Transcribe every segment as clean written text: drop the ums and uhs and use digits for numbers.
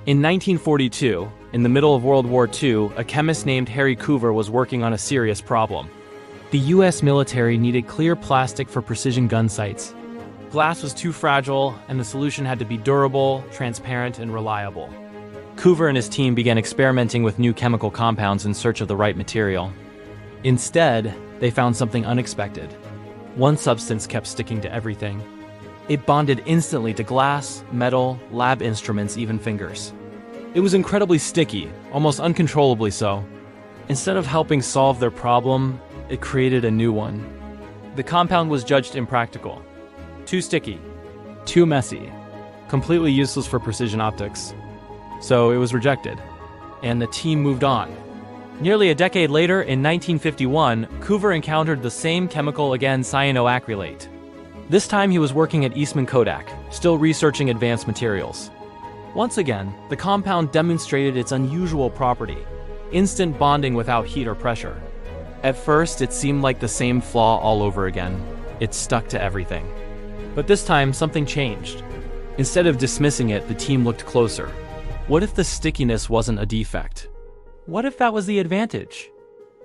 In 1942, in the middle of World War II, a chemist named Harry Coover was working on a serious problem. The US military needed clear plastic for precision gun sights. Glass was too fragile, and the solution had to be durable, transparent, and reliable. Coover and his team began experimenting with new chemical compounds in search of the right material. Instead, they found something unexpected. One substance kept sticking to everything. It bonded instantly to glass, metal, lab instruments, even fingers. It was incredibly sticky, almost uncontrollably so. Instead of helping solve their problem, it created a new one. The compound was judged impractical. Too sticky, too messy, completely useless for precision optics. So it was rejected, and the team moved on. Nearly a decade later, in 1951, Coover encountered the same chemical again, cyanoacrylate. This time he was working at Eastman Kodak, still researching advanced materials. Once again, the compound demonstrated its unusual property: instant bonding without heat or pressure. At first, it seemed like the same flaw all over again. It stuck to everything. But this time, something changed. Instead of dismissing it, the team looked closer. What if the stickiness wasn't a defect? What if that was the advantage?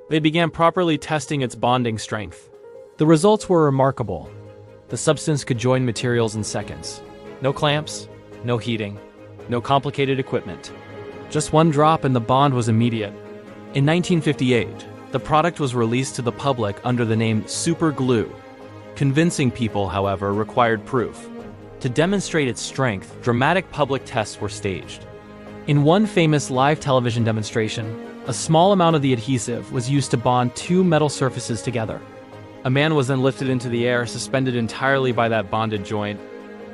They began properly testing its bonding strength. The results were remarkable. The substance could join materials in seconds. No clamps, no heating, no complicated equipment. Just one drop and the bond was immediate. In 1958, the product was released to the public under the name Super Glue. Convincing people, however, required proof. To demonstrate its strength, dramatic public tests were staged. In one famous live television demonstration, a small amount of the adhesive was used to bond two metal surfaces together. A man was then lifted into the air, suspended entirely by that bonded joint.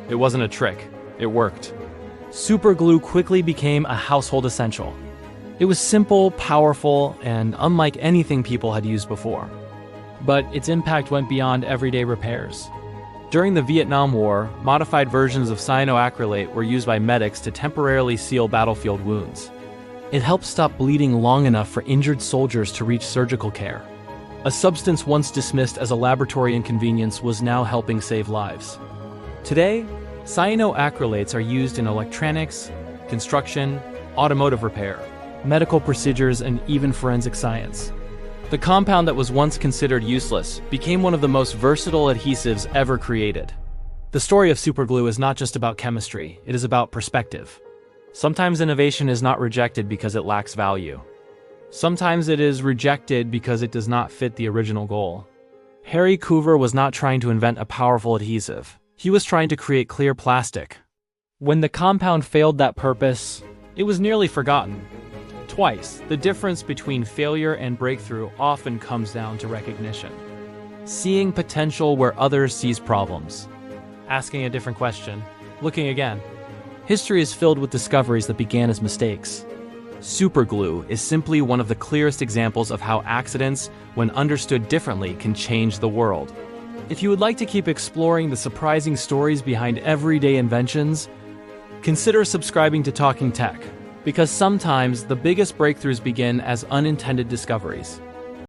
It wasn't a trick. It worked. Super glue quickly became a household essential. It was simple, powerful, and unlike anything people had used before. But its impact went beyond everyday repairs. During the Vietnam War, modified versions of cyanoacrylate were used by medics to temporarily seal battlefield wounds. It helped stop bleeding long enough for injured soldiers to reach surgical care. A substance once dismissed as a laboratory inconvenience was now helping save lives. Today, cyanoacrylates are used in electronics, construction, automotive repair, medical procedures, and even forensic science. The compound that was once considered useless became one of the most versatile adhesives ever created. The story of superglue is not just about chemistry, it is about perspective. Sometimes innovation is not rejected because it lacks value. Sometimes it is rejected because it does not fit the original goal. Harry Coover was not trying to invent a powerful adhesive. He was trying to create clear plastic. When the compound failed that purpose, it was nearly forgotten. Twice, the difference between failure and breakthrough often comes down to recognition. Seeing potential where others sees problems. Asking a different question. Looking again. History is filled with discoveries that began as mistakes. Superglue is simply one of the clearest examples of how accidents, when understood differently, can change the world. If you would like to keep exploring the surprising stories behind everyday inventions, consider subscribing to Talking Tech, because sometimes the biggest breakthroughs begin as unintended discoveries.